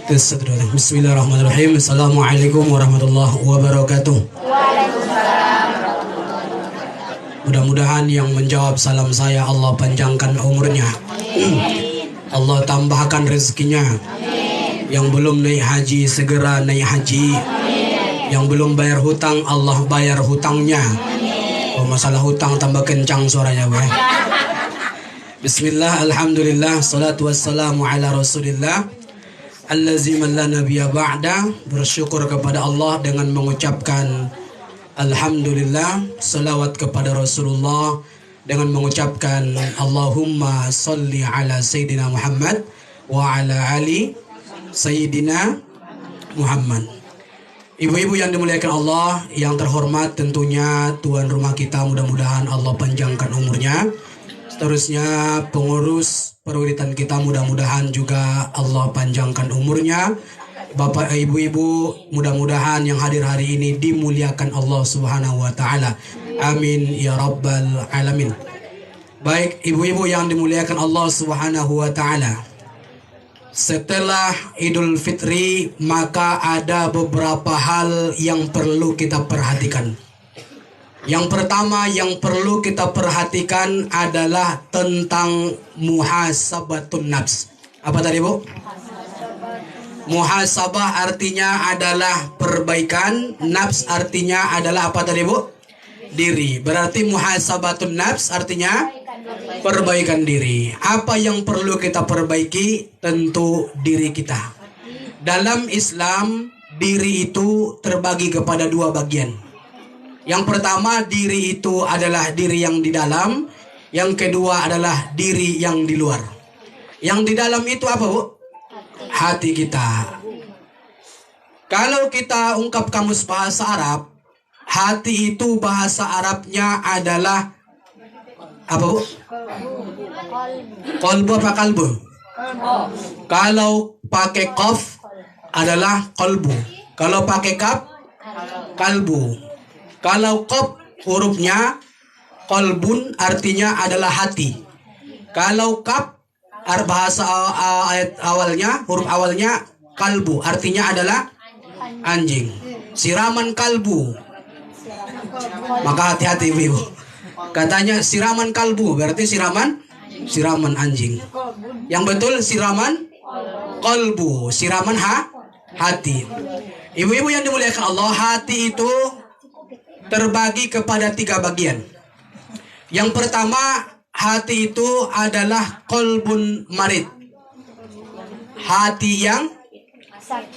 Bismillahirrahmanirrahim. Assalamualaikum warahmatullahi wabarakatuh. Mudah-mudahan yang menjawab salam saya Allah panjangkan umurnya. Allah tambahkan rezekinya. Yang belum naik haji segera naik haji. Yang belum bayar hutang Allah bayar hutangnya. Oh, masalah hutang tambah kencang suaranya, weh. Bismillah, alhamdulillah, salatu wassalamu ala rasulillah allazi man la nabiyya ba'da. Bersyukur kepada Allah dengan mengucapkan alhamdulillah, salawat kepada Rasulullah dengan mengucapkan Allahumma salli ala Sayyidina Muhammad wa ala ali Sayyidina Muhammad. Ibu-ibu yang dimuliakan Allah, yang terhormat tentunya tuan rumah kita, mudah-mudahan Allah panjangkan umurnya. Seterusnya pengurus perwiritan kita, mudah-mudahan juga Allah panjangkan umurnya. Bapak ibu-ibu, mudah-mudahan yang hadir hari ini dimuliakan Allah Subhanahu wa taala. Amin ya rabbal alamin. Baik ibu-ibu yang dimuliakan Allah Subhanahu wa taala. Setelah Idul Fitri, maka ada beberapa hal yang perlu kita perhatikan. Yang pertama yang perlu kita perhatikan adalah tentang muhasabatun nafs. Apa tadi, Bu? Muhasabah artinya adalah perbaikan, nafs artinya adalah apa tadi, Bu? Diri. Berarti muhasabatun nafs artinya perbaikan diri. Apa yang perlu kita perbaiki? Tentu diri kita. Dalam Islam, diri itu terbagi kepada dua bagian. Yang pertama, diri itu adalah diri yang di dalam. Yang kedua adalah diri yang di luar. Yang di dalam itu apa, Bu? Hati kita. Kalau kita ungkap kamus bahasa Arab, hati itu bahasa Arabnya adalah apa, Bu? Qalbu apa kalbu? Kalau pakai qaf adalah qalbu. Kalau pakai kaf, kalbu. Kalau qaf hurufnya qalbun artinya adalah hati. Kalau kaf bahasa ayat awalnya, huruf awalnya kalbu artinya adalah anjing. Siraman kalbu. Maka hati-hati ibu. Katanya siraman kalbu berarti siraman anjing. Yang betul siraman kalbu, siraman hati. Ibu-ibu yang dimuliakan Allah, hati itu terbagi kepada tiga bagian. Yang pertama, hati itu adalah qalbun marid. Hati yang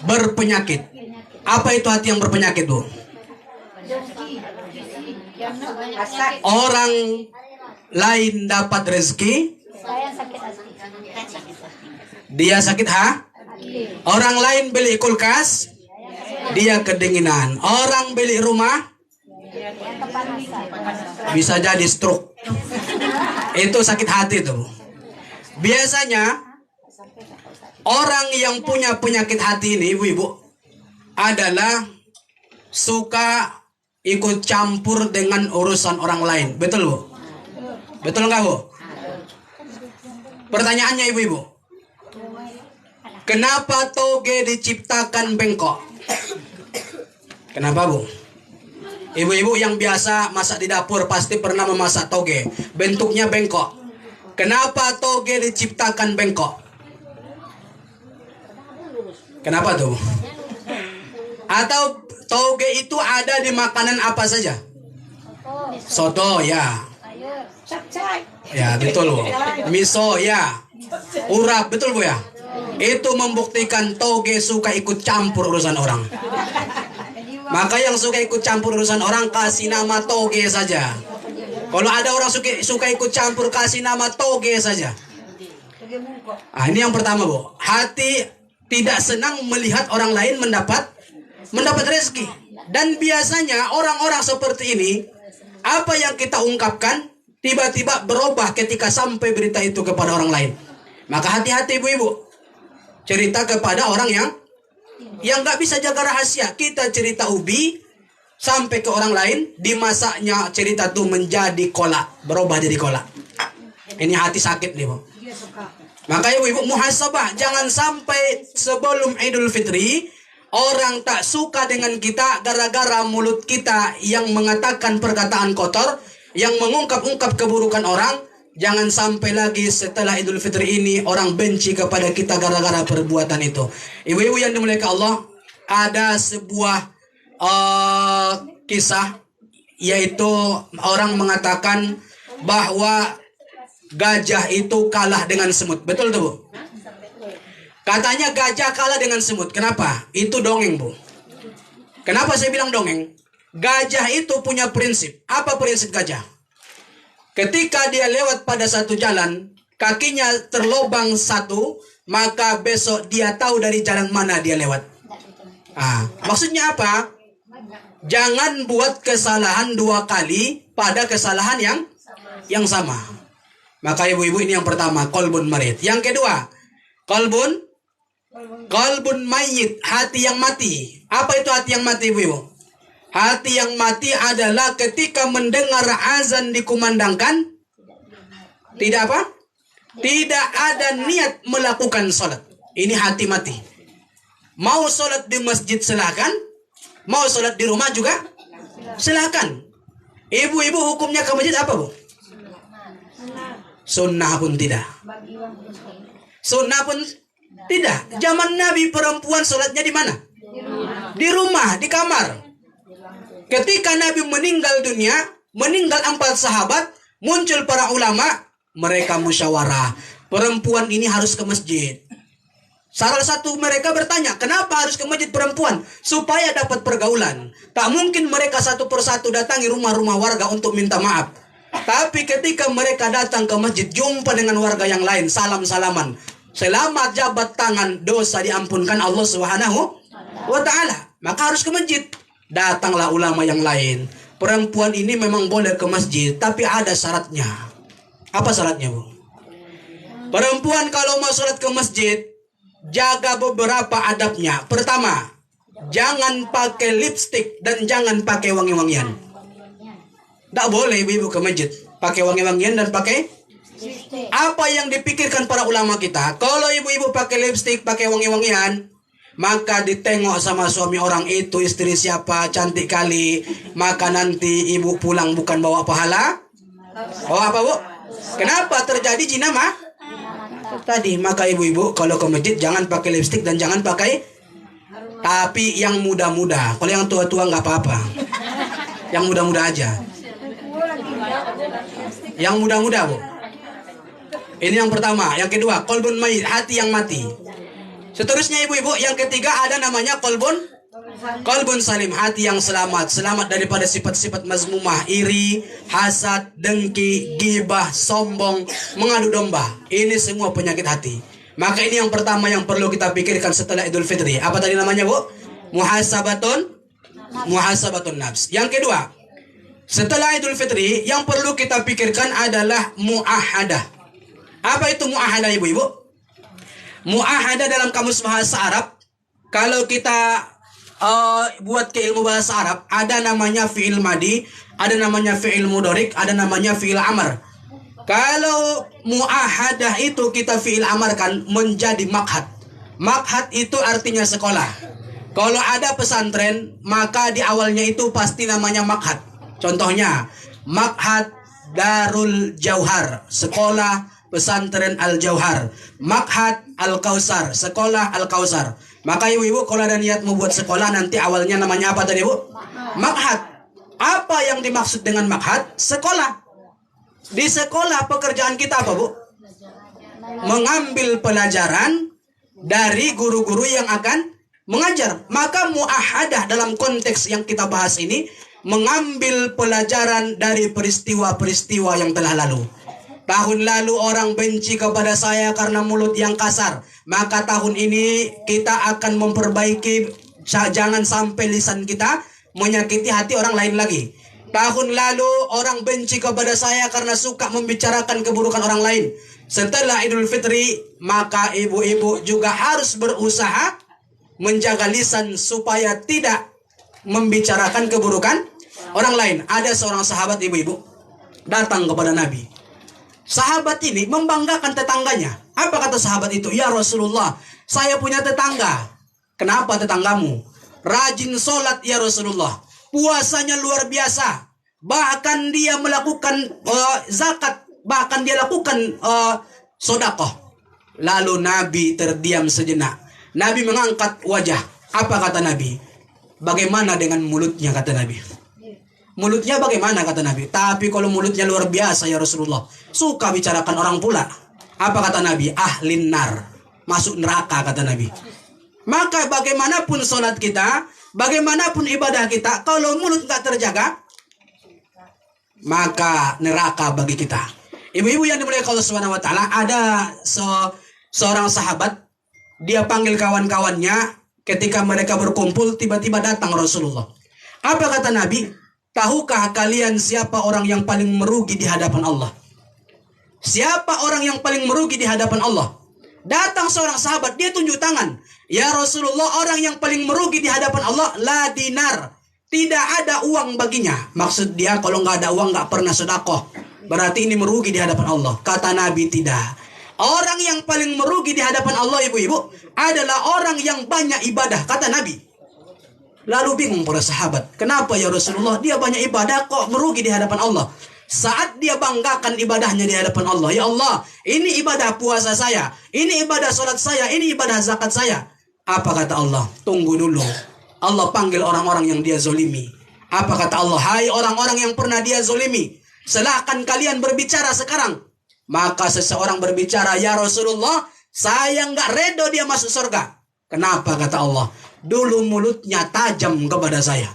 berpenyakit. Apa itu hati yang berpenyakit, Bu? Orang lain dapat rezeki, dia sakit Orang lain beli kulkas, dia kedinginan. Orang beli rumah, bisa jadi stroke. Itu sakit hati tuh. Biasanya orang yang punya penyakit hati ini, ibu-ibu, adalah suka ikut campur dengan urusan orang lain. Betul, Bu? Betul nggak, Bu? Pertanyaannya, ibu-ibu, kenapa toge diciptakan bengkok? Kenapa, Bu? Ibu-ibu yang biasa masak di dapur pasti pernah memasak toge. Bentuknya bengkok. Kenapa toge diciptakan bengkok? Kenapa tuh? Atau toge itu ada di makanan apa saja? Soto, ya. Ya, betul, Bu. Miso, ya. Urap, betul, Bu, ya. Itu membuktikan toge suka ikut campur urusan orang. Maka yang suka ikut campur urusan orang, kasih nama toge saja. Kalau ada orang suka ikut campur, kasih nama toge saja. Ini yang pertama, Bu. Hati tidak senang melihat orang lain mendapat rezeki. Dan biasanya orang-orang seperti ini, apa yang kita ungkapkan tiba-tiba berubah ketika sampai berita itu kepada orang lain. Maka hati-hati, ibu-ibu. Cerita kepada orang yang nggak bisa jaga rahasia. Kita cerita ubi sampai ke orang lain, dimasaknya cerita itu menjadi kolak, berubah jadi kolak. Ini hati sakit nih, Bu. Maka ibu-ibu muhasabah, jangan sampai sebelum Idul Fitri orang tak suka dengan kita gara-gara mulut kita yang mengatakan perkataan kotor, yang mengungkap-ungkap keburukan orang. Jangan sampai lagi setelah Idul Fitri ini orang benci kepada kita gara-gara perbuatan itu. Ibu-ibu yang dimuliakan Allah, ada sebuah kisah, yaitu orang mengatakan bahwa gajah itu kalah dengan semut. Betul tuh, Bu? Katanya gajah kalah dengan semut. Kenapa? Itu dongeng, Bu. Kenapa saya bilang dongeng? Gajah itu punya prinsip. Apa prinsip gajah? Ketika dia lewat pada satu jalan, kakinya terlobang satu, maka besok dia tahu dari jalan mana dia lewat. Maksudnya apa? Jangan buat kesalahan dua kali pada kesalahan yang sama. Maka ibu-ibu, ini yang pertama, qalbun marid. Yang kedua, qalbun mayyit, hati yang mati. Apa itu hati yang mati, ibu-ibu? Hati yang mati adalah ketika mendengar azan dikumandangkan, tidak apa? Tidak ada niat melakukan sholat. Ini hati mati. Mau sholat di masjid silahkan, mau sholat di rumah juga silahkan. Ibu-ibu, hukumnya ke masjid apa, Bu? Sunnah pun tidak. Sunnah pun tidak. Zaman Nabi perempuan sholatnya di mana? Di rumah, di kamar. Ketika Nabi meninggal dunia, meninggal 4 sahabat, muncul para ulama, mereka musyawarah. Perempuan ini harus ke masjid. Salah satu mereka bertanya, kenapa harus ke masjid perempuan? Supaya dapat pergaulan. Tak mungkin mereka satu persatu datangi rumah-rumah warga untuk minta maaf. Tapi ketika mereka datang ke masjid, jumpa dengan warga yang lain, salam-salaman. Selamat jabat tangan, dosa diampunkan Allah Subhanahu wa ta'ala. Maka harus ke masjid. Datanglah ulama yang lain. Perempuan ini memang boleh ke masjid, tapi ada syaratnya. Apa syaratnya, Bu? Perempuan kalau mau sholat ke masjid, jaga beberapa adabnya. Pertama, jangan pakai lipstik dan jangan pakai wangi-wangian. Tak boleh ibu-ibu ke masjid pakai wangi-wangian dan pakai apa yang dipikirkan para ulama kita. Kalau ibu-ibu pakai lipstik, pakai wangi-wangian, maka ditengok sama suami orang itu, istri siapa, cantik kali, maka nanti ibu pulang bukan bawa pahala. Oh apa, Bu? Kenapa terjadi zina mah? Tadi, maka ibu-ibu kalau ke masjid jangan pakai lipstik dan jangan pakai, tapi yang muda-muda. Kalau yang tua-tua nggak apa-apa. Yang muda-muda aja. Yang muda-muda, Bu. Ini yang pertama. Yang kedua, qalbun mayyit, hati yang mati. Seterusnya ibu-ibu, yang ketiga ada namanya qalbun salim, hati yang selamat. Selamat daripada sifat-sifat mazmumah, iri, hasad, dengki, gibah, sombong, mengadu domba. Ini semua penyakit hati. Maka ini yang pertama yang perlu kita pikirkan setelah Idul Fitri. Apa tadi namanya, Bu? Muhasabatun nafs. Yang kedua, setelah Idul Fitri yang perlu kita pikirkan adalah mu'ahadah. Apa itu mu'ahadah, ibu-ibu? Mu'ahadah dalam kamus bahasa Arab, kalau kita buat ke ilmu bahasa Arab, ada namanya fi'il madi, ada namanya fi'il mudorik, ada namanya fi'il amar. Kalau mu'ahadah itu kita fi'il amarkan menjadi makhad. Makhad itu artinya sekolah. Kalau ada pesantren, maka di awalnya itu pasti namanya makhad. Contohnya, makhad Darul Jauhar, sekolah pesantren Al-Jauhar. Makhad Al-Kausar, sekolah Al-Kausar. Maka ibu-ibu kalau ada niat membuat sekolah, nanti awalnya namanya apa tadi, Bu? Makhad. Apa yang dimaksud dengan makhad? Sekolah. Di sekolah pekerjaan kita apa, Bu? Mengambil pelajaran dari guru-guru yang akan mengajar. Maka mu'ahadah dalam konteks yang kita bahas ini, mengambil pelajaran dari peristiwa-peristiwa yang telah lalu. Tahun lalu orang benci kepada saya karena mulut yang kasar. Maka tahun ini kita akan memperbaiki, jangan sampai lisan kita menyakiti hati orang lain lagi. Tahun lalu orang benci kepada saya karena suka membicarakan keburukan orang lain. Setelah Idul Fitri, maka ibu-ibu juga harus berusaha menjaga lisan supaya tidak membicarakan keburukan orang lain. Ada seorang sahabat ibu-ibu datang kepada Nabi. Sahabat ini membanggakan tetangganya. Apa kata sahabat itu? Ya Rasulullah, saya punya tetangga. Kenapa tetanggamu? Rajin sholat ya Rasulullah. Puasanya luar biasa. Bahkan dia melakukan zakat. Bahkan dia lakukan sodakoh. Lalu Nabi terdiam sejenak. Nabi mengangkat wajah. Apa kata Nabi? Bagaimana dengan mulutnya, kata Nabi. Mulutnya bagaimana, kata Nabi. Tapi kalau mulutnya luar biasa ya Rasulullah. Suka bicarakan orang pula. Apa kata Nabi? Ahlin nar. Masuk neraka, kata Nabi. Maka bagaimanapun sholat kita, bagaimanapun ibadah kita, kalau mulut tak terjaga, maka neraka bagi kita. Ibu-ibu yang dimuliakan Allah Subhanahu wa taala, ada seorang sahabat, dia panggil kawan-kawannya ketika mereka berkumpul, tiba-tiba datang Rasulullah. Apa kata Nabi? Tahukah kalian siapa orang yang paling merugi di hadapan Allah? Siapa orang yang paling merugi di hadapan Allah? Datang seorang sahabat, dia tunjuk tangan. Ya Rasulullah, orang yang paling merugi di hadapan Allah, la dinar. Tidak ada uang baginya. Maksud dia kalau nggak ada uang nggak pernah sedekah. Berarti ini merugi di hadapan Allah. Kata Nabi tidak. Orang yang paling merugi di hadapan Allah, ibu-ibu, adalah orang yang banyak ibadah. Kata Nabi. Lalu bingung para sahabat. Kenapa ya Rasulullah? Dia banyak ibadah kok merugi di hadapan Allah. Saat dia banggakan ibadahnya di hadapan Allah. Ya Allah, ini ibadah puasa saya. Ini ibadah sholat saya. Ini ibadah zakat saya. Apa kata Allah? Tunggu dulu. Allah panggil orang-orang yang dia zolimi. Apa kata Allah? Hai orang-orang yang pernah dia zolimi. Silahkan kalian berbicara sekarang. Maka seseorang berbicara, ya Rasulullah, saya nggak redo dia masuk surga. Kenapa kata Allah? Dulu mulutnya tajam kepada saya.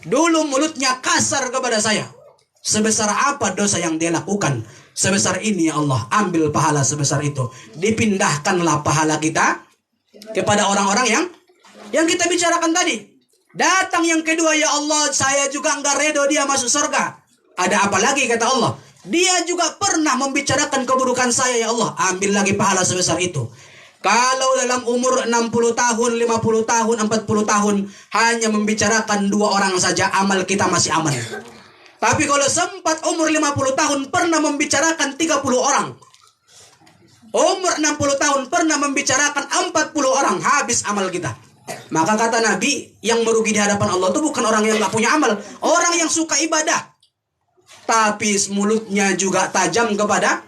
Dulu mulutnya kasar kepada saya. Sebesar apa dosa yang dia lakukan? Sebesar ini ya Allah, ambil pahala sebesar itu. Dipindahkanlah pahala kita kepada orang-orang yang kita bicarakan tadi. Datang yang kedua, ya Allah, saya juga enggak redo dia masuk surga. Ada apa lagi kata Allah? Dia juga pernah membicarakan keburukan saya ya Allah. Ambil lagi pahala sebesar itu. Kalau dalam umur 60 tahun, 50 tahun, 40 tahun hanya membicarakan 2 orang saja, amal kita masih aman. Tapi kalau sempat umur 50 tahun pernah membicarakan 30 orang. Umur 60 tahun pernah membicarakan 40 orang, habis amal kita. Maka kata Nabi, yang merugi di hadapan Allah itu bukan orang yang gak punya amal. Orang yang suka ibadah. Tapi mulutnya juga tajam kepada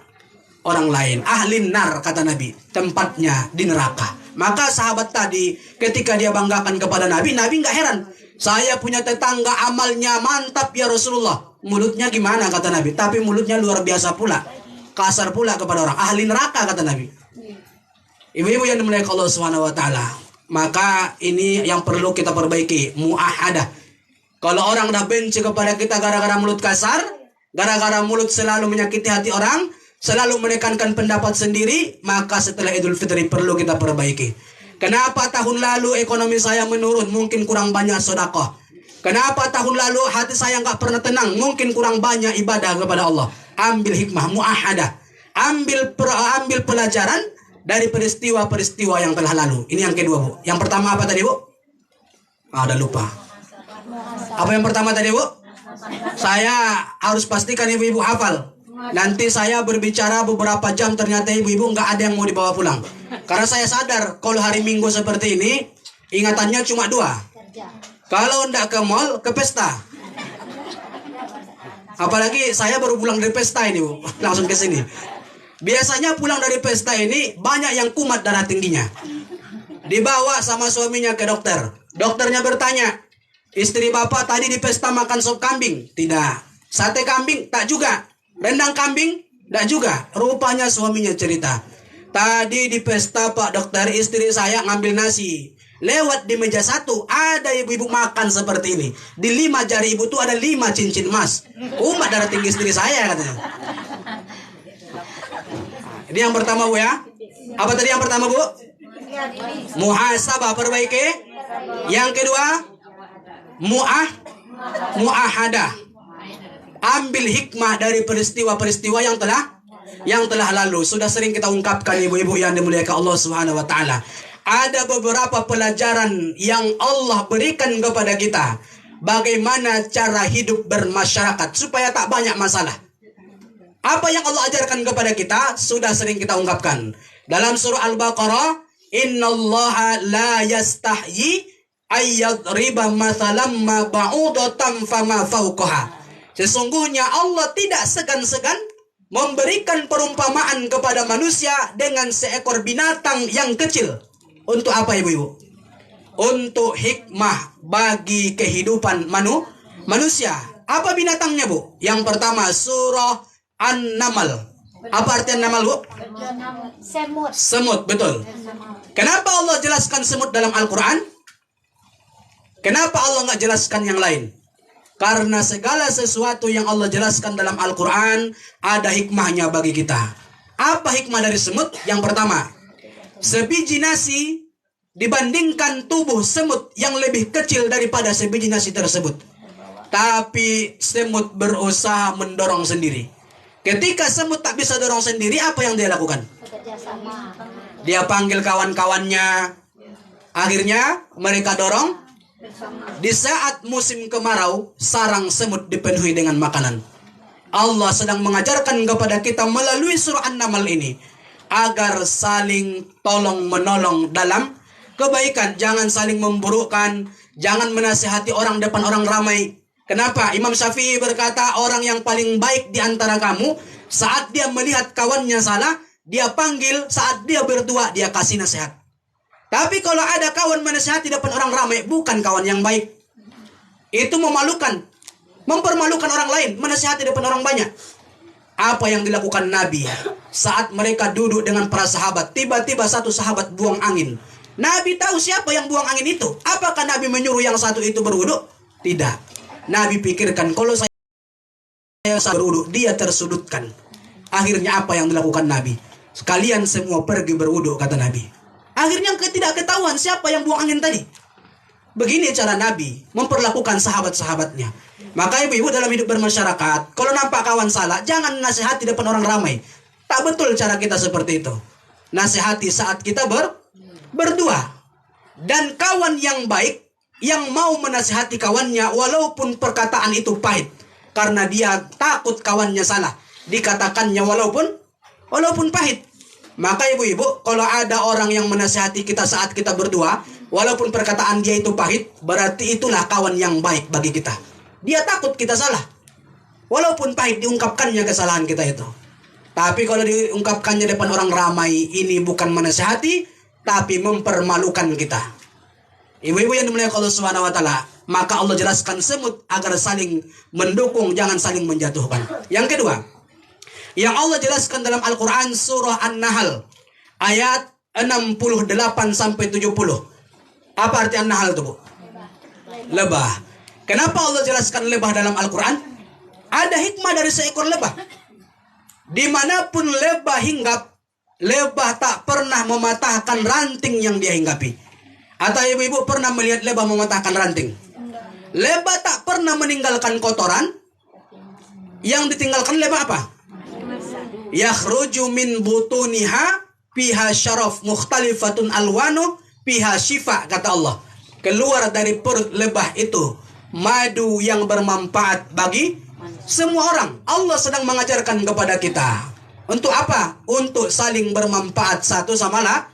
orang lain. Ahlin nar, kata Nabi. Tempatnya di neraka. Maka sahabat tadi ketika dia banggakan kepada Nabi, Nabi gak heran. Saya punya tetangga amalnya mantap ya Rasulullah. Mulutnya gimana kata Nabi. Tapi mulutnya luar biasa pula. Kasar pula kepada orang. Ahli neraka kata Nabi. Ibu-ibu yang dimuliakan Allah Subhanahu wa taala. Maka ini yang perlu kita perbaiki. Mu'ahadah. Kalau orang dah benci kepada kita gara-gara mulut kasar, gara-gara mulut selalu menyakiti hati orang, selalu menekankan pendapat sendiri, maka setelah Idul Fitri perlu kita perbaiki. Kenapa tahun lalu ekonomi saya menurun? Mungkin kurang banyak sedekah. Kenapa tahun lalu hati saya nggak pernah tenang? Mungkin kurang banyak ibadah kepada Allah. Ambil hikmah, mu'ahadah. Ambil pelajaran dari peristiwa-peristiwa yang telah lalu. Ini yang kedua, Bu. Yang pertama apa tadi, Bu? Ada lupa. Apa yang pertama tadi, Bu? Saya harus pastikan ibu-ibu hafal. Nanti saya berbicara beberapa jam, ternyata ibu-ibu nggak ada yang mau dibawa pulang. Karena saya sadar kalau hari Minggu seperti ini ingatannya cuma 2. Kalau ndak ke mall, ke pesta. Apalagi saya baru pulang dari pesta ini, Bu. Langsung ke sini. Biasanya pulang dari pesta ini banyak yang kumat darah tingginya. Dibawa sama suaminya ke dokter. Dokternya bertanya, istri bapak tadi di pesta makan sop kambing? Tidak. Sate kambing? Tak juga. Rendang kambing? Tak juga. Rupanya suaminya cerita, tadi di pesta Pak Dokter, istri saya ngambil nasi. Lewat di meja 1, ada ibu-ibu makan seperti ini. Di 5 jari ibu tuh ada 5 cincin emas. Umat darah tinggi istri saya katanya. Ini yang pertama, Bu ya. Apa tadi yang pertama, Bu? Muhasabah, perbaiki. Yang kedua, mu'ahadah. Ambil hikmah dari peristiwa-peristiwa yang telah lalu. Sudah sering kita ungkapkan ibu-ibu yang dimuliakan Allah Subhanahu wa taala. Ada beberapa pelajaran yang Allah berikan kepada kita. Bagaimana cara hidup bermasyarakat supaya tak banyak masalah. Apa yang Allah ajarkan kepada kita sudah sering kita ungkapkan. Dalam surah Al-Baqarah, innallaha la yastahyi ayyadriba mathalam ma ba'udatan fama fawqaha. Sesungguhnya Allah tidak segan-segan memberikan perumpamaan kepada manusia dengan seekor binatang yang kecil. Untuk apa ibu-ibu? Untuk hikmah bagi kehidupan manusia. Apa binatangnya, Bu? Yang pertama surah An-Naml. Apa arti An-Naml, Bu? Semut. Semut, betul. Kenapa Allah jelaskan semut dalam Al-Quran? Kenapa Allah nggak jelaskan yang lain? Karena segala sesuatu yang Allah jelaskan dalam Al-Quran ada hikmahnya bagi kita. Apa hikmah dari semut? Yang pertama, sebiji nasi dibandingkan tubuh semut yang lebih kecil daripada sebiji nasi tersebut. Tapi semut berusaha mendorong sendiri. Ketika semut tak bisa dorong sendiri, apa yang dia lakukan? Bekerjasama. Dia panggil kawan-kawannya. Akhirnya mereka dorong. Di saat musim kemarau, sarang semut dipenuhi dengan makanan. Allah sedang mengajarkan kepada kita melalui surah An-Naml ini agar saling tolong menolong dalam kebaikan. Jangan saling memburukkan. Jangan menasihati orang depan orang ramai. Kenapa? Imam Syafi'i berkata, orang yang paling baik di antara kamu, saat dia melihat kawannya salah, dia panggil, saat dia berdua, dia kasih nasihat. Tapi kalau ada kawan menasihati depan orang ramai, bukan kawan yang baik. Itu memalukan. Mempermalukan orang lain, menasihati depan orang banyak. Apa yang dilakukan Nabi saat mereka duduk dengan para sahabat, tiba-tiba satu sahabat buang angin. Nabi tahu siapa yang buang angin itu. Apakah Nabi menyuruh yang satu itu berwudu? Tidak. Nabi pikirkan, kalau saya berwudu, dia tersudutkan. Akhirnya apa yang dilakukan Nabi? Sekalian semua pergi berwudu, kata Nabi. Akhirnya tidak ketahuan siapa yang buang angin tadi. Begini cara Nabi memperlakukan sahabat-sahabatnya. Maka ibu-ibu dalam hidup bermasyarakat, kalau nampak kawan salah, jangan nasihati depan orang ramai. Tak betul cara kita seperti itu. Nasihati saat kita berdua. Dan kawan yang baik, yang mau menasihati kawannya walaupun perkataan itu pahit, karena dia takut kawannya salah, dikatakannya walaupun pahit. Maka ibu-ibu, kalau ada orang yang menasihati kita saat kita berdua, walaupun perkataan dia itu pahit, berarti itulah kawan yang baik bagi kita. Dia takut kita salah, walaupun pahit diungkapkannya kesalahan kita itu. Tapi kalau diungkapkannya depan orang ramai, ini bukan menasihati, tapi mempermalukan kita. Ibu-ibu yang dimuliakan Allah Subhanahu wa taala, maka Allah jelaskan semut agar saling mendukung, jangan saling menjatuhkan. Yang kedua, yang Allah jelaskan dalam Al-Qur'an surah An-Nahl ayat 68 sampai 70. Apa arti An-Nahl itu, Bu? Lebah. Kenapa Allah jelaskan lebah dalam Al-Qur'an? Ada hikmah dari seekor lebah. Dimanapun lebah hinggap, lebah tak pernah mematahkan ranting yang dia hinggapi. Atau ibu-ibu pernah melihat lebah mematahkan ranting? Lebah tak pernah meninggalkan kotoran. Yang ditinggalkan lebah apa? Yakhruju min butuniha fiha syaraf mukhtalifatun alwanu fiha syifa, kata Allah. Keluar dari perut lebah itu madu yang bermanfaat bagi semua orang. Allah sedang mengajarkan kepada kita. Untuk apa? Untuk saling bermanfaat satu sama lain.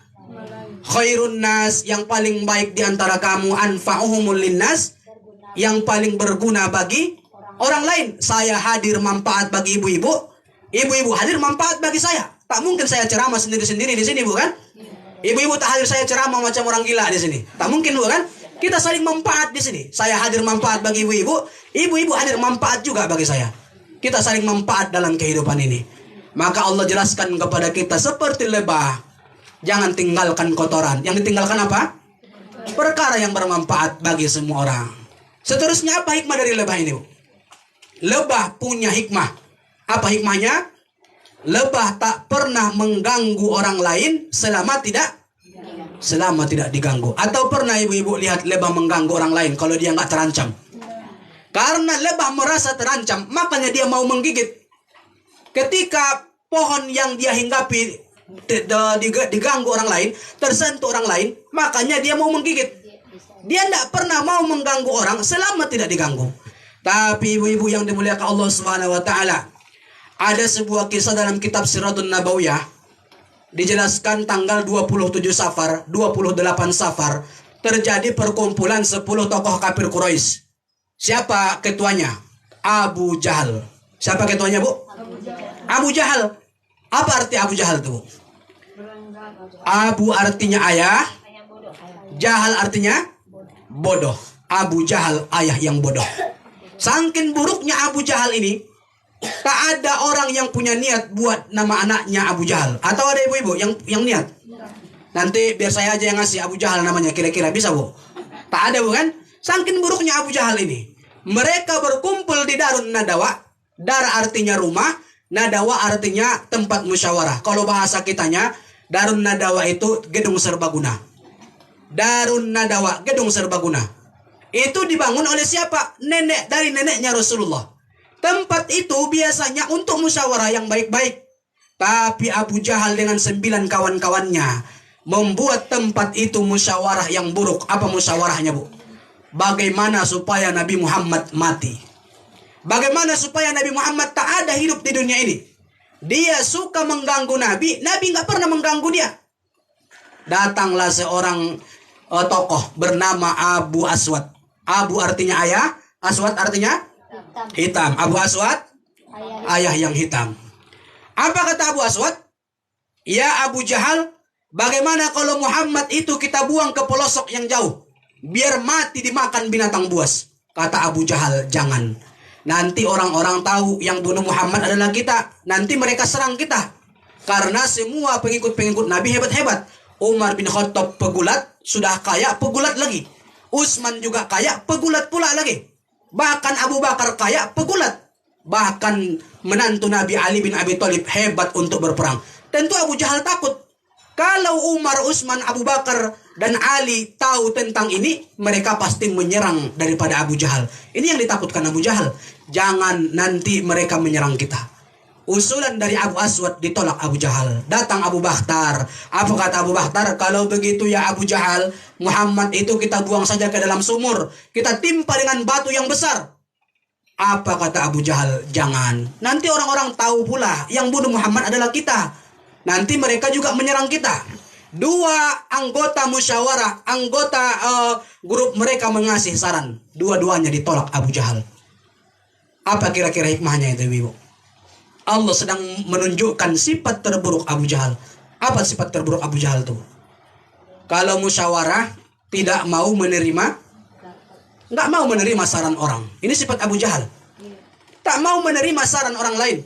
Khairun nas, yang paling baik di antara kamu, anfa'uhumul linnas, yang paling berguna bagi orang lain. Saya hadir manfaat bagi ibu-ibu, ibu-ibu hadir manfaat bagi saya. Tak mungkin saya ceramah sendiri-sendiri di sini, bukan? Ibu-ibu tak hadir saya ceramah macam orang gila di sini. Tak mungkin, bukan? Kita saling manfaat di sini. Saya hadir manfaat bagi ibu-ibu, ibu-ibu hadir manfaat juga bagi saya. Kita saling manfaat dalam kehidupan ini. Maka Allah jelaskan kepada kita seperti lebah, jangan tinggalkan kotoran. Yang ditinggalkan apa? Perkara yang bermanfaat bagi semua orang. Seterusnya apa hikmah dari lebah ini? Lebah punya hikmah. Apa hikmahnya? Lebah tak pernah mengganggu orang lain selama tidak diganggu. Atau pernah ibu-ibu lihat lebah mengganggu orang lain kalau dia nggak terancam? Karena lebah merasa terancam, makanya dia mau menggigit. Ketika pohon yang dia hinggapi diganggu orang lain, tersentuh orang lain, makanya dia mau menggigit. Dia tidak pernah mau mengganggu orang selama tidak diganggu. Tapi ibu-ibu yang dimuliakan Allah Subhanahu wa taala, Ada sebuah kisah dalam kitab Siratun Nabawiyah, dijelaskan tanggal 27 Safar, 28 Safar, terjadi perkumpulan 10 tokoh kafir Quraisy. Siapa ketuanya? Abu Jahal. Siapa ketuanya, Bu? Abu Jahal. Apa arti Abu Jahal itu, Bu? Abu artinya ayah, Jahal artinya bodoh. Abu Jahal, ayah yang bodoh. Saking buruknya Abu Jahal ini, tak ada orang yang punya niat buat nama anaknya Abu Jahal. Atau ada ibu-ibu yang niat? Nanti biar saya aja yang ngasih Abu Jahal namanya, kira-kira bisa, Bu? Tak ada, bukan? Saking buruknya Abu Jahal ini, mereka berkumpul di Darun Nadawa. Dar artinya rumah, Nadawa artinya tempat musyawarah. Kalau bahasa kitanya, Darun Nadawa itu gedung serbaguna. Darun Nadawa, gedung serbaguna. Itu dibangun oleh siapa? Nenek dari neneknya Rasulullah. Tempat itu biasanya untuk musyawarah yang baik-baik. Tapi Abu Jahal dengan 9 kawan-kawannya membuat tempat itu musyawarah yang buruk. Apa musyawarahnya, Bu? Bagaimana supaya Nabi Muhammad mati? Bagaimana supaya Nabi Muhammad tak ada hidup di dunia ini? Dia suka mengganggu Nabi, Nabi nggak pernah mengganggu dia. Datanglah seorang tokoh bernama Abu Aswad. Abu artinya ayah, Aswad artinya hitam. Abu Aswad, ayah yang hitam. Apa kata Abu Aswad? Ya Abu Jahal, bagaimana kalau Muhammad itu kita buang ke pelosok yang jauh, biar mati dimakan binatang buas? Kata Abu Jahal, jangan. Nanti orang-orang tahu yang bunuh Muhammad adalah kita. Nanti mereka serang kita. Karena semua pengikut-pengikut Nabi hebat-hebat. Umar bin Khattab pegulat, sudah kaya pegulat lagi. Utsman juga kaya pegulat pula lagi. Bahkan Abu Bakar kaya pegulat. Bahkan menantu Nabi Ali bin Abi Thalib hebat untuk berperang. Tentu Abu Jahal takut. Kalau Umar, Utsman, Abu Bakar, dan Ali tahu tentang ini, mereka pasti menyerang daripada Abu Jahal. Ini yang ditakutkan Abu Jahal. Jangan nanti mereka menyerang kita. Usulan dari Abu Aswad ditolak Abu Jahal. Datang Abu Bakhtar. Apa kata Abu Bakhtar? Kalau begitu ya Abu Jahal, Muhammad itu kita buang saja ke dalam sumur. Kita timpa dengan batu yang besar. Apa kata Abu Jahal? Jangan. Nanti orang-orang tahu pula yang bunuh Muhammad adalah kita. Nanti mereka juga menyerang kita. Dua anggota musyawarah, anggota grup mereka mengasih saran. Dua-duanya ditolak Abu Jahal. Apa kira-kira hikmahnya itu, Ibu? Allah sedang menunjukkan sifat terburuk Abu Jahal. Apa sifat terburuk Abu Jahal itu? Kalau musyawarah tidak mau menerima, nggak mau menerima saran orang. Ini sifat Abu Jahal. Tak mau menerima saran orang lain.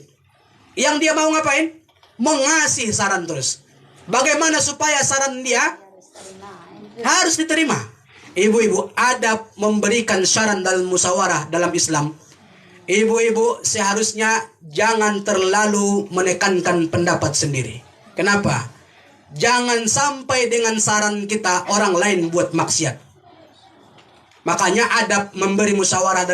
Yang dia mau ngapain? Mengasih saran terus. Bagaimana supaya saran dia harus diterima? Ibu-ibu, adab memberikan saran dalam musyawarah dalam Islam. Ibu-ibu seharusnya jangan terlalu menekankan pendapat sendiri. Kenapa? Jangan sampai dengan saran kita orang lain buat maksiat. Makanya adab memberi musyawarah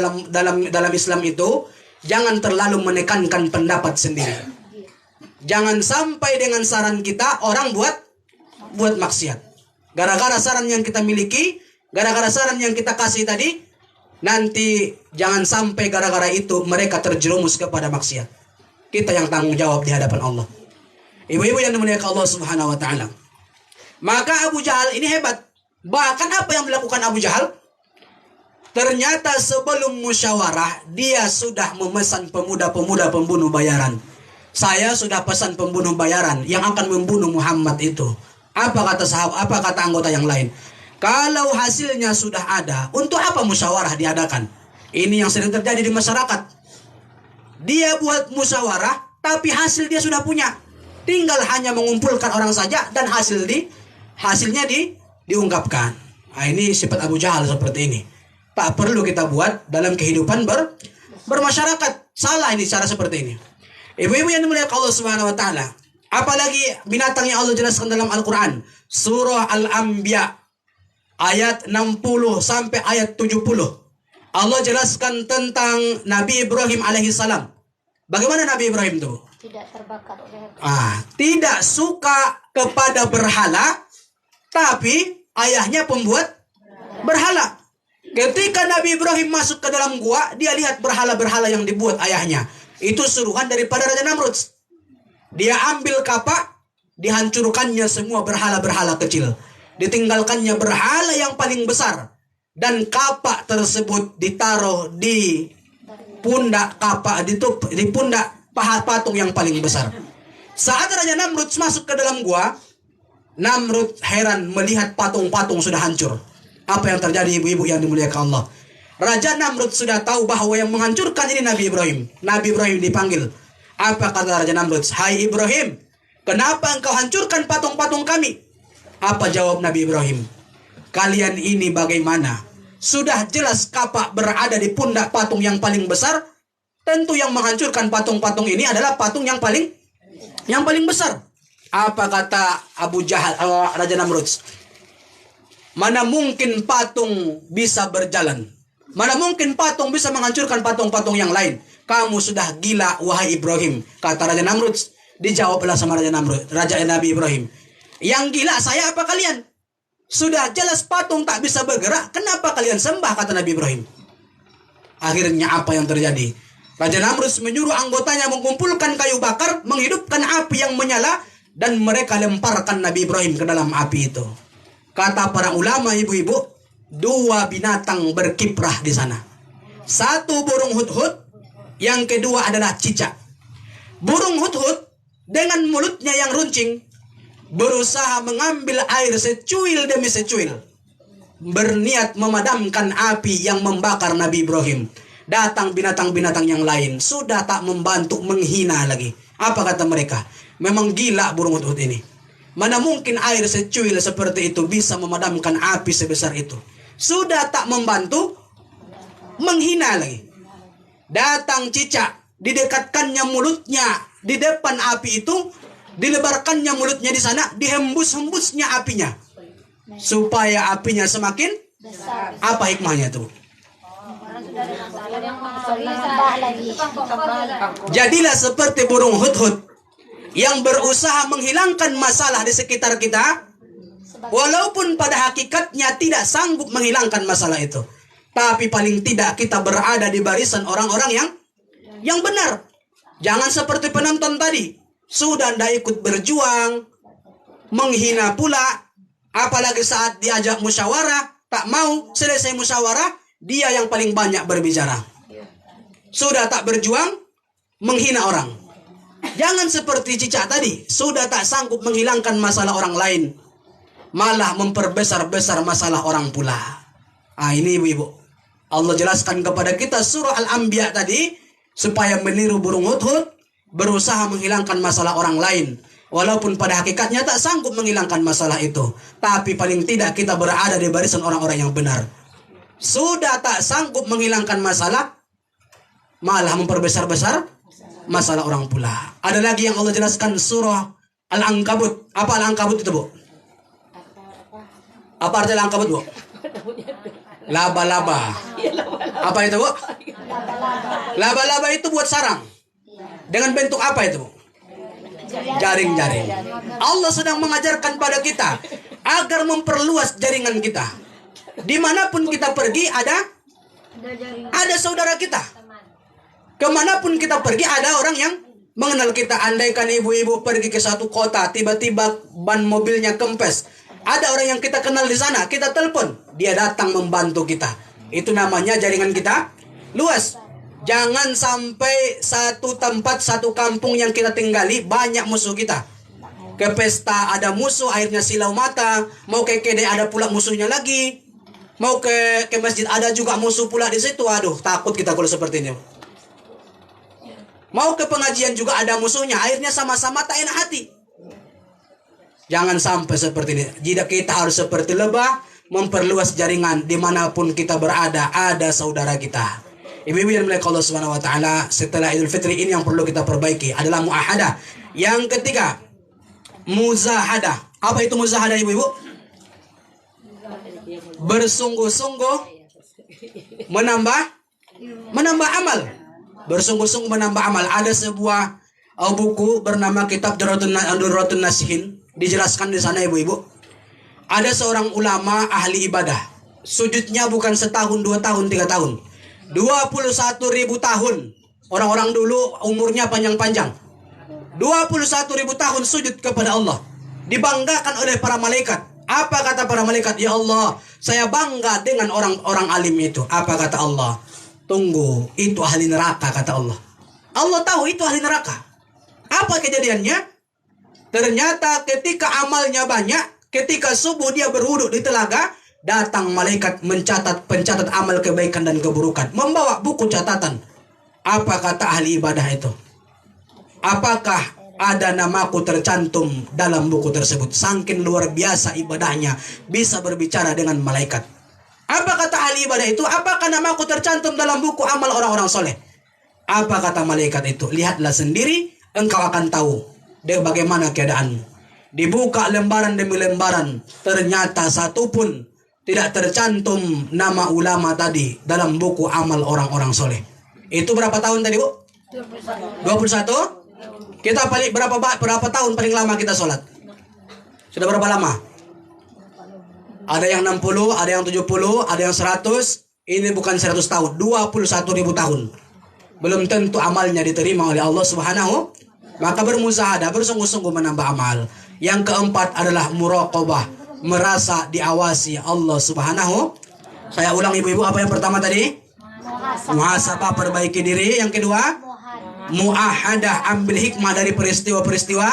dalam Islam itu jangan terlalu menekankan pendapat sendiri. Jangan sampai dengan saran kita orang buat maksiat. Gara-gara saran yang kita miliki, gara-gara saran yang kita kasih tadi, nanti jangan sampai gara-gara itu mereka terjerumus kepada maksiat. Kita yang tanggung jawab di hadapan Allah. Ibu-ibu yang dimuliakan Allah Subhanahu wa taala. Maka Abu Jahal ini hebat. Bahkan apa yang dilakukan Abu Jahal? Ternyata sebelum musyawarah dia sudah memesan pemuda-pemuda pembunuh bayaran. Saya sudah pesan pembunuh bayaran yang akan membunuh Muhammad itu. Apa kata sahabat? Apa kata anggota yang lain? Kalau hasilnya sudah ada, untuk apa musyawarah diadakan? Ini yang sering terjadi di masyarakat. Dia buat musyawarah, tapi hasil dia sudah punya. Tinggal hanya mengumpulkan orang saja dan hasilnya diungkapkan. Nah, ini sifat Abu Jahal seperti ini. Tak perlu kita buat dalam kehidupan bermasyarakat. Salah ini cara seperti ini. Ibu-ibu yang dimuliakan Allah Subhanahu wa taala. Apalagi binatang yang Allah jelaskan dalam Al-Qur'an. Surah Al-Anbiya ayat 60 sampai ayat 70. Allah jelaskan tentang Nabi Ibrahim alaihissalam. Bagaimana Nabi Ibrahim itu? Tidak terbakar oleh tidak suka kepada berhala, tapi ayahnya pembuat berhala. Ketika Nabi Ibrahim masuk ke dalam gua, dia lihat berhala-berhala yang dibuat ayahnya. Itu suruhan daripada Raja Namrud. Dia ambil kapak, dihancurkannya semua berhala-berhala kecil. Ditinggalkannya berhala yang paling besar. Dan kapak tersebut ditaruh di pundak kapak, di pundak patung yang paling besar. Saat Raja Namrud masuk ke dalam gua, Namrud heran melihat patung-patung sudah hancur. Apa yang terjadi, ibu-ibu yang dimuliakan Allah? Raja Namrud sudah tahu bahwa yang menghancurkan ini Nabi Ibrahim. Nabi Ibrahim dipanggil. Apa kata Raja Namrud? Hai Ibrahim, kenapa engkau hancurkan patung-patung kami? Apa jawab Nabi Ibrahim? Kalian ini bagaimana? Sudah jelas kapak berada di pundak patung yang paling besar. Tentu yang menghancurkan patung-patung ini adalah patung yang paling besar. Apa kata Abu Jahal, Raja Namrud? Mana mungkin patung bisa berjalan? Mana mungkin patung bisa menghancurkan patung-patung yang lain? Kamu sudah gila, wahai Ibrahim, kata Raja Namrud. Dijawablah sama Raja Namrud, Raja Nabi Ibrahim. Yang gila saya apa kalian? Sudah jelas patung tak bisa bergerak, kenapa kalian sembah, kata Nabi Ibrahim. Akhirnya apa yang terjadi? Raja Namrud menyuruh anggotanya mengumpulkan kayu bakar, menghidupkan api yang menyala, dan mereka lemparkan Nabi Ibrahim ke dalam api itu. Kata para ulama, ibu-ibu, 2 binatang berkiprah di sana. Satu burung hudhud, yang kedua adalah cicak. Burung hudhud dengan mulutnya yang runcing berusaha mengambil air secuil demi secuil, berniat memadamkan api yang membakar Nabi Ibrahim. Datang binatang-binatang yang lain, sudah tak membantu, menghina lagi. Apa kata mereka? Memang gila burung hudhud ini. Mana mungkin air secuil seperti itu bisa memadamkan api sebesar itu. Sudah tak membantu, menghina lagi. Datang cicak, didekatkannya mulutnya di depan api itu, dilebarkannya mulutnya di sana, dihembus-hembusnya apinya, supaya apinya semakin besar. apa hikmahnya itu? Jadilah seperti burung hudhud yang berusaha menghilangkan masalah di sekitar kita, walaupun pada hakikatnya tidak sanggup menghilangkan masalah itu. Tapi paling tidak kita berada di barisan orang-orang yang benar. Jangan seperti penonton tadi, sudah tidak ikut berjuang, menghina pula. Apalagi saat diajak musyawarah, tak mau. Selesai musyawarah, dia yang paling banyak berbicara. Sudah tak berjuang, menghina orang. Jangan seperti cicak tadi, sudah tak sanggup menghilangkan masalah orang lain, malah memperbesar-besar masalah orang pula. Ini ibu-ibu, Allah jelaskan kepada kita surah Al-Anbiya tadi, supaya meniru burung hudhud, berusaha menghilangkan masalah orang lain, walaupun pada hakikatnya tak sanggup menghilangkan masalah itu. Tapi paling tidak kita berada di barisan orang-orang yang benar. Sudah tak sanggup menghilangkan masalah, malah memperbesar-besar masalah orang pula. Ada lagi yang Allah jelaskan surah Al-Ankabut. Apa Al-Ankabut itu, Bu? Apa arti Al-Ankabut, Bu? Laba-laba. Apa itu, Bu? Laba-laba itu buat sarang. Dengan bentuk apa itu, Bu? Jaring-jaring. Allah sedang mengajarkan pada kita agar memperluas jaringan kita. Dimanapun kita pergi ada saudara kita. Kemanapun kita pergi ada orang yang mengenal kita. Andaikan ibu-ibu pergi ke satu kota, tiba-tiba ban mobilnya kempes, ada orang yang kita kenal di sana, kita telepon, dia datang membantu kita. Itu namanya jaringan kita luas. Jangan sampai satu tempat, satu kampung yang kita tinggali banyak musuh kita. Ke pesta ada musuh, akhirnya silau mata. Mau ke kedai ada pula musuhnya lagi. Mau ke masjid ada juga musuh pula di situ. Aduh, takut kita kalau seperti ini. Mau ke pengajian juga ada musuhnya, akhirnya sama-sama tak enak hati. Jangan sampai seperti ini. Jika kita harus seperti lebah, memperluas jaringan dimanapun kita berada, ada saudara kita. Ibu-ibu yang dimuliakan Allah Subhanahu wa taala, setelah Idul Fitri ini yang perlu kita perbaiki adalah muahadah. Yang ketiga, muzahadah. Apa itu muzahadah, ibu-ibu? Bersungguh-sungguh menambah amal. Bersungguh-sungguh menambah amal. Ada sebuah buku bernama Kitab Durratun Nasihin. Dijelaskan di sana, ibu-ibu. Ada seorang ulama ahli ibadah. Sujudnya bukan setahun, 2 tahun, 3 tahun. 21.000 tahun Orang-orang dulu umurnya panjang-panjang. 21.000 tahun sujud kepada Allah. Dibanggakan oleh para malaikat. Apa kata para malaikat? Ya Allah, saya bangga dengan orang-orang alim itu. Apa kata Allah? Tunggu, itu ahli neraka, kata Allah. Allah tahu itu ahli neraka. Apa kejadiannya? Ternyata ketika amalnya banyak, ketika subuh dia berwuduk di telaga, datang malaikat pencatat amal kebaikan dan keburukan, membawa buku catatan. Apa kata ahli ibadah itu? Apakah ada namaku tercantum dalam buku tersebut? Saking luar biasa ibadahnya, bisa berbicara dengan malaikat. Apa kata ahli ibadah itu? Apakah namaku tercantum dalam buku amal orang-orang soleh? Apa kata malaikat itu? Lihatlah sendiri, engkau akan tahu bagaimana keadaanmu. Dibuka lembaran demi lembaran, ternyata satu pun tidak tercantum nama ulama tadi dalam buku amal orang-orang soleh. Itu berapa tahun tadi, Bu? 21. Kita paling berapa tahun paling lama kita sholat? Sudah berapa lama? Ada yang 60, ada yang 70, ada yang 100. Ini bukan 100 tahun, 21.000 tahun. Belum tentu amalnya diterima oleh Allah Subhanahu. Maka bermuzahadah, bersungguh-sungguh menambah amal. Yang keempat adalah muraqabah, merasa diawasi Allah Subhanahu. Saya ulang ibu-ibu, apa yang pertama tadi? Muhasabah, perbaiki diri. Yang kedua, muahadah, ambil hikmah dari peristiwa-peristiwa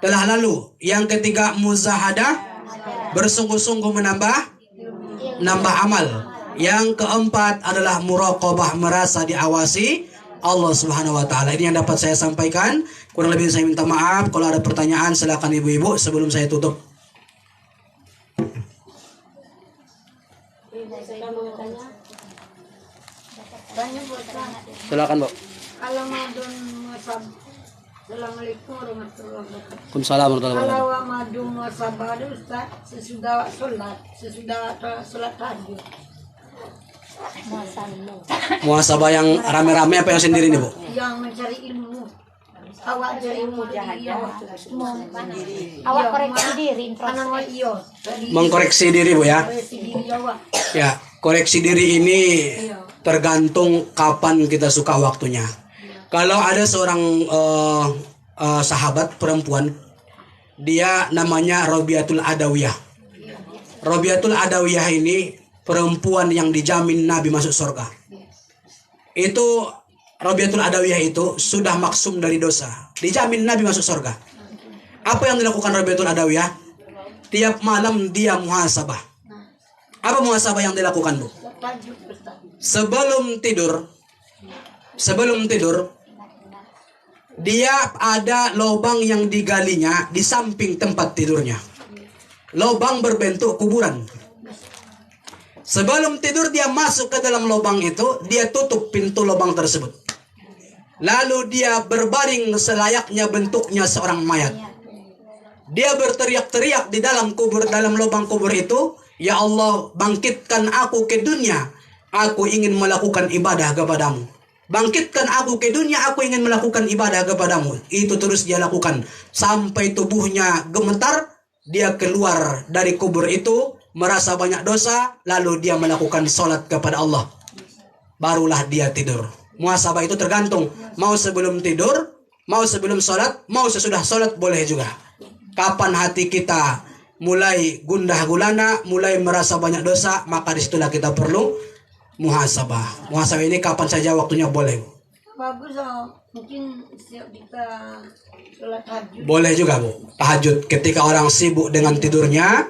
telah lalu. Yang ketiga, muzahadah, bersungguh-sungguh menambah amal. Yang keempat adalah muraqabah, merasa diawasi Allah Subhanahu wa taala. Ini yang dapat saya sampaikan. Kurang lebih saya minta maaf. Kalau ada pertanyaan silakan ibu-ibu sebelum saya tutup. Silakan, Bu. Kalau madun musab, Assalamualaikum warahmatullahi wabarakatuh. Waalaikumsalam warahmatullahi wabarakatuh. Kalau madun musabah itu Ustaz, sesudah sholat tahajud. Muhasabah yang rame-rame apa yang sendiri nih, Bu? Yang mencari ilmu. Awak cari ilmu Awak koreksi diri, iyo. Mengkoreksi diri, Bu, ya. Koreksi diri awak. Ya, koreksi diri ini tergantung kapan kita suka waktunya. Kalau ada seorang sahabat perempuan, dia namanya Robiatul Adawiyah. Robiatul Adawiyah ini perempuan yang dijamin Nabi masuk surga. Itu Robiatul Adawiyah itu sudah maksum dari dosa, dijamin Nabi masuk surga. Apa yang dilakukan Robiatul Adawiyah? Tiap malam dia muhasabah. Apa muhasabah yang dilakukan, Bu? Sebelum tidur, dia ada lubang yang digalinya di samping tempat tidurnya. Lubang berbentuk kuburan. Sebelum tidur dia masuk ke dalam lubang itu, dia tutup pintu lubang tersebut. Lalu dia berbaring selayaknya bentuknya seorang mayat. Dia berteriak-teriak di dalam lubang kubur itu, "Ya Allah, bangkitkan aku ke dunia. Aku ingin melakukan ibadah kepadamu. Bangkitkan aku ke dunia, aku ingin melakukan ibadah kepadamu." Itu terus dia lakukan sampai tubuhnya gemetar. Dia keluar dari kubur itu merasa banyak dosa, lalu dia melakukan sholat kepada Allah. Barulah dia tidur. Muhasabah itu tergantung, mau sebelum tidur, mau sebelum sholat, mau sesudah sholat boleh juga. Kapan hati kita mulai gundah gulana, mulai merasa banyak dosa, maka disitulah kita perlu muhasabah. Muhasabah ini kapan saja waktunya boleh. Bagus, mungkin setiap kita sholat tahajud. Boleh juga, Bu. Tahajud ketika orang sibuk dengan tidurnya,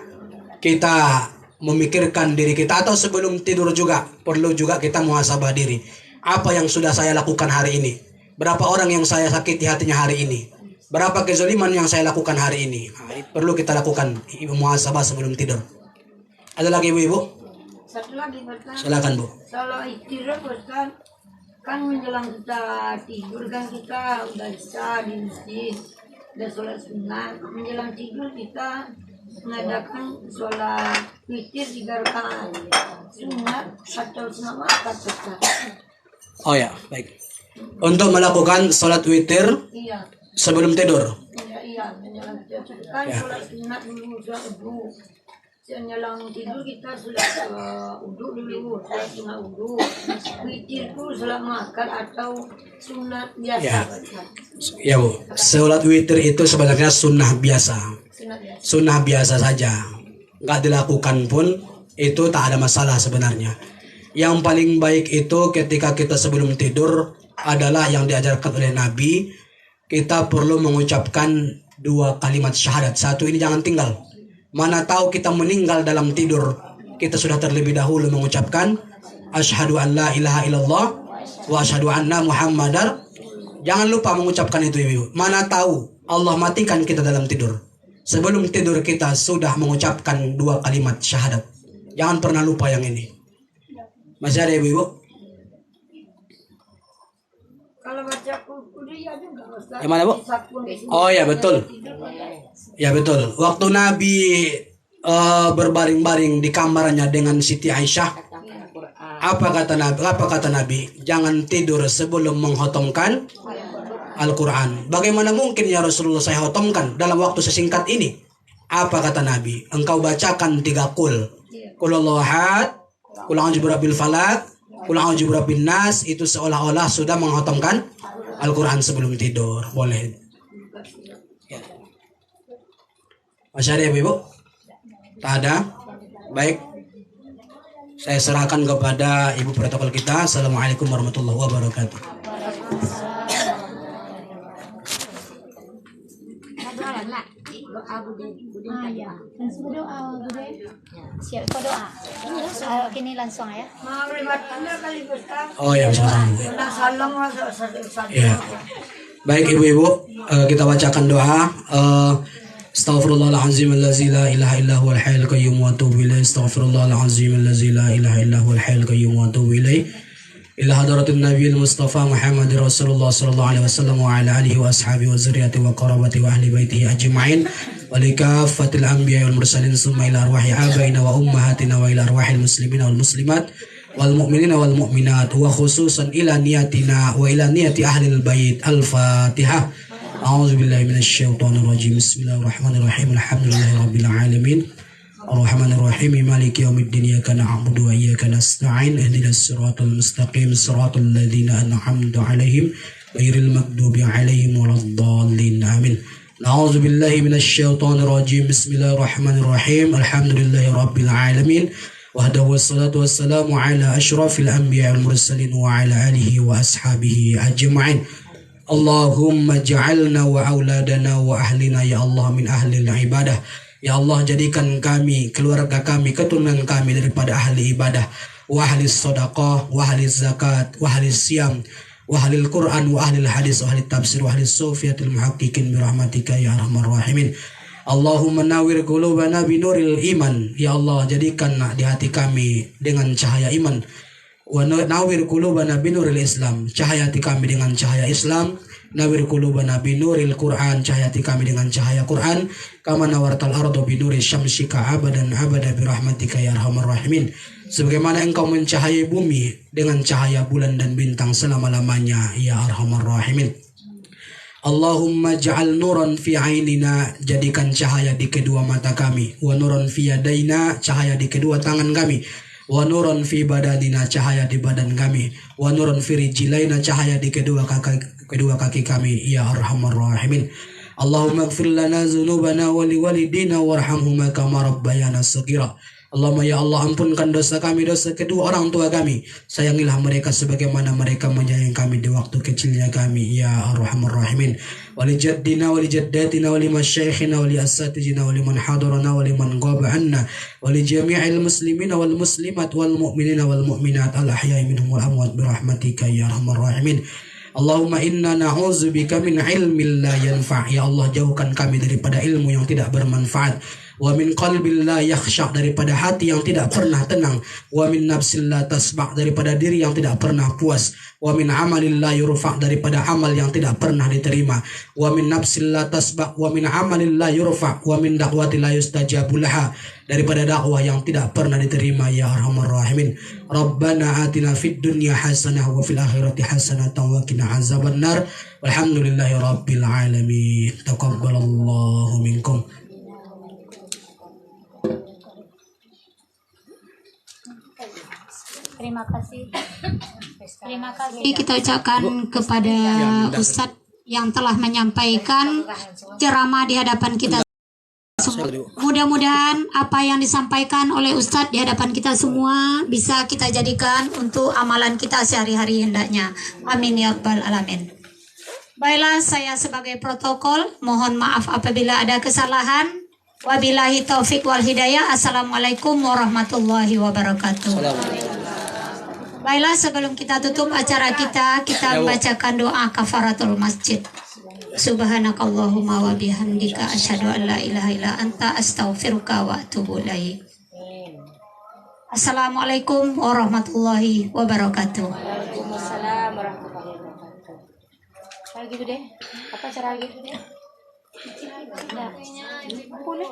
kita memikirkan diri kita, atau sebelum tidur juga perlu juga kita muhasabah diri. Apa yang sudah saya lakukan hari ini? Berapa orang yang saya sakiti hatinya hari ini? Berapa kezaliman yang saya lakukan hari ini? Perlu kita lakukan muhasabah sebelum tidur. Ada lagi, ibu-ibu? Satu lagi, Ustaz. Silakan, Bu. Kalau istirahat, Ustaz, kan menjelang kita tidur kan kita udah isya di masjid, udah sholat sunnah. Menjelang tidur kita mengadakan sholat witir 3 rakaat sunat atau sunat waqt, Ustaz. Oh ya, baik. Untuk melakukan sholat witir Iya. sebelum tidur. Iya, menjelang tidur kan Ya. sholat sunat dulu, sholat wudu. Menjelang tidur kita sudah uduk dulu, saya sunat uduk. Witir itu setelah makan atau sunat biasa. Ya. Ya Bu, sholat witir itu sebenarnya sunnah biasa. Sunat biasa. Sunnah biasa saja. Nggak dilakukan pun itu tak ada masalah sebenarnya. Yang paling baik itu ketika kita sebelum tidur adalah yang diajarkan oleh Nabi. Kita perlu mengucapkan 2 kalimat syahadat. Satu ini jangan tinggal. Mana tahu kita meninggal dalam tidur, kita sudah terlebih dahulu mengucapkan asyhadu an la ilaha illallah wa asyhadu anna muhammadar. Jangan lupa mengucapkan itu Ibu. Mana tahu Allah matikan kita dalam tidur. Sebelum tidur kita sudah mengucapkan 2 kalimat syahadat. Jangan pernah lupa yang ini. Masih ada Ibu? Kalau baca kuliah juga Ustaz. Yang mana Bu? Oh ya betul. Ya betul. Waktu Nabi berbaring-baring di kamarnya dengan Siti Aisyah, apa kata Nabi? Apa kata Nabi? Jangan tidur sebelum menghotomkan Al-Quran. Bagaimana mungkin ya Rasulullah saya hotomkan dalam waktu sesingkat ini? Apa kata Nabi? Engkau bacakan 3 kul. Qul Allahu ahad, qul a'udzu birabbil falaq, qul a'udzu birabbin nas. Itu seolah-olah sudah menghotomkan Al-Quran sebelum tidur. Boleh. Masih ada ya Ibu? Tak ada? Baik. Saya serahkan kepada Ibu protokol kita. Assalamualaikum warahmatullahi wabarakatuh. Siap kau doa. Kini langsung ya. Oh ya, sama-sama. Ya. Baik Ibu-ibu, kita bacakan doa. Astaghfirullahalazim allazi la ilaha illa huwal hayyul qayyum wa atubu ilaih. Astaghfirullahalazim allazi la ilaha illa huwal hayyul qayyum wa atubu ilaih. Ila hadratin nabiyil mustafa Muhammad Rasulullah sallallahu alaihi wasallam wa ala alihi wa ashabihi wa zurriyyati wa qarabati wa ahli baitihi ajma'in wa likaffatil anbiya wal mursalin summa ila arwahi abaina wa ummahatina wa ila arwahil muslimina wal muslimat wal mu'minina wal mu'minat wa khususan ila niyatina wa ila niyati ahlil bait. Al-Fatihah. A'udzu billahi minasy syaithanir rajim. Bismillahirrahmanirrahim. Alhamdulillahi rabbil alamin. Ar-Rahmanir Rahim. Maliki yaumiddin. Iyyaka na'budu wa iyyaka nasta'in. Ihdinas siratal mustaqim. Siratal ladzina an'amta 'alaihim ghairil maghdubi 'alaihim waladdallin. Amin. A'udzu billahi minasy syaithanir rajim. Bismillahirrahmanirrahim. Alhamdulillahi rabbil alamin. Wahdahu wassalatu wassalamu ala asyrafil anbiya wal mursalin wa ala alihi wa ashabihi ajma'in. Allahumma ja'alna wa auladana wa ahlina ya Allah min ahlil ibadah. Ya Allah, jadikan kami, keluarga kami, keturunan kami daripada ahli ibadah, wa ahli sedekah, wa ahli zakat, wa ahli siyam, wa ahli Quran, wa ahli hadis, wa ahli tafsir, wa ahli sufiyatil muhaqqiqin bi rahmatika ya arhamar rahimin. Allahumma nawwir qulubana bi nuril iman. Ya Allah, jadikan di hati kami dengan cahaya iman. Wa nawwir qulubana binuril Islam, cahaya hati kami dengan cahaya Islam. Nawwir qulubana binuril Quran, cahaya hati kami dengan cahaya Quran. Kama nawartal ardu binuri syamsika abadan abada birahmatika ya arhamar rahimin. Sebagaimana engkau mencahayai bumi dengan cahaya bulan dan bintang selama-lamanya ya arhamar rahimin. Allahumma ja'al nuran fi ainina, jadikan cahaya di kedua mata kami. Wa nuran fi yadaina, cahaya di kedua tangan kami. Wa nuran fi badadina, cahaya di badan kami. Wa nuran fi rijlaina, cahaya di kedua kaki kami ya arhamar rahimin. Allahumma ighfir lana dzunubana wa liwalidina warhamhuma kama rabbayana shaghira. Allahumma ya Allah, ampunkan dosa kami, dosa kedua orang tua kami. Sayangilah mereka sebagaimana mereka menyayangi kami di waktu kecilnya kami ya arhamar rahimin. Wali jaddina wali jaddatina wali masyaikhina wali asatijina wali man hadarana wali man ghaba anna wali jami'il muslimina wal muslimat wal mu'minina wal mu'minat al ahya'i minhum wal amwat birahmatika ya arhamar rahimin. Allahumma inna na'udzubika min ilmin la yanfa'. Ya Allah, jauhkan kami daripada ilmu yang tidak bermanfaat. Wa min qalbil la yakhsha', daripada hati yang tidak pernah tenang. Wa min nafsil la tasba', daripada diri yang tidak pernah puas. Wa min amalil la yurfa', daripada amal yang tidak pernah diterima. Wa min nafsil la tasba', wa min amalil la yurfa', wa min da'wati la yustajabu laha, daripada dakwah yang tidak pernah diterima ya arhamar rahimin. Rabbana atina fid dunya hasanah wa fil akhirati hasanah wa qina azabannar. Walhamdulillahi rabbil alamin. Taqabbalallahu minkum. Terima kasih. Terima kasih. Kita ucapkan kepada Ustadz yang telah menyampaikan ceramah di hadapan kita. Mudah-mudahan apa yang disampaikan oleh Ustadz di hadapan kita semua bisa kita jadikan untuk amalan kita sehari-hari hendaknya. Amin ya rabbal alamin. Baiklah, saya sebagai protokol mohon maaf apabila ada kesalahan. Wabillahi taufik wal hidayah. Assalamualaikum warahmatullahi wabarakatuh. Baiklah, sebelum kita tutup acara kita bacakan doa kafaratul masjid. Subhanakallahumma wa bihamdika asyhadu an la ilaha illa anta astaghfiruka wa atubu ilaik. Assalamualaikum warahmatullahi wabarakatuh. Waalaikumsalam warahmatullahi wabarakatuh. Cara gitu deh. Apa cara gitu deh? Nah, boleh.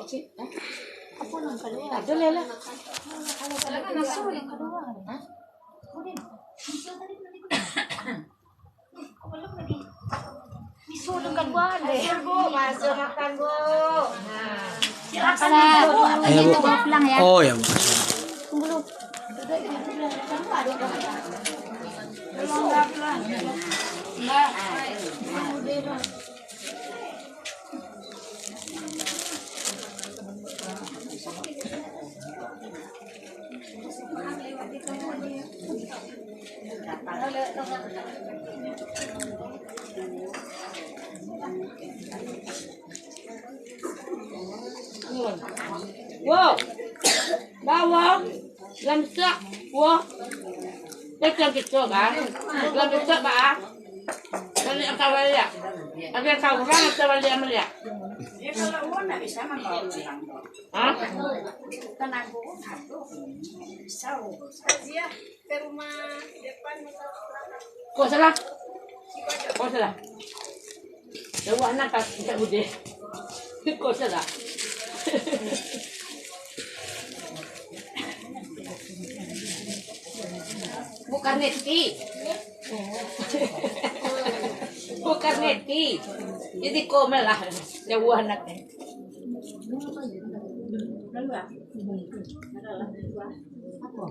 Apa yang kedua? Boleh lah. Kalau masuk yang kedua. Hah? Boleh. Misal tadi belum belum lagi. Misal dengan boleh. Bu, masuk makan, Bu. Nah. Silakan Bu. Ayo, Bu. Pulang ya. Oh ya, Bu. Tunggu dulu. Wow, bawang, lamsak, wah, tekan kita kan, lamsak bah, balik akal balik, agak kau orang akal balik balik. Dia kalau orang tak bisa membawa orang. Hah? Tenang bu, bisa. Dia ke rumah depan. Kau salah, kau salah. Dewa anak tak bude, kau salah. Bukan neti, bukan neti, jadi komel lah, jauh anaknya. Apa?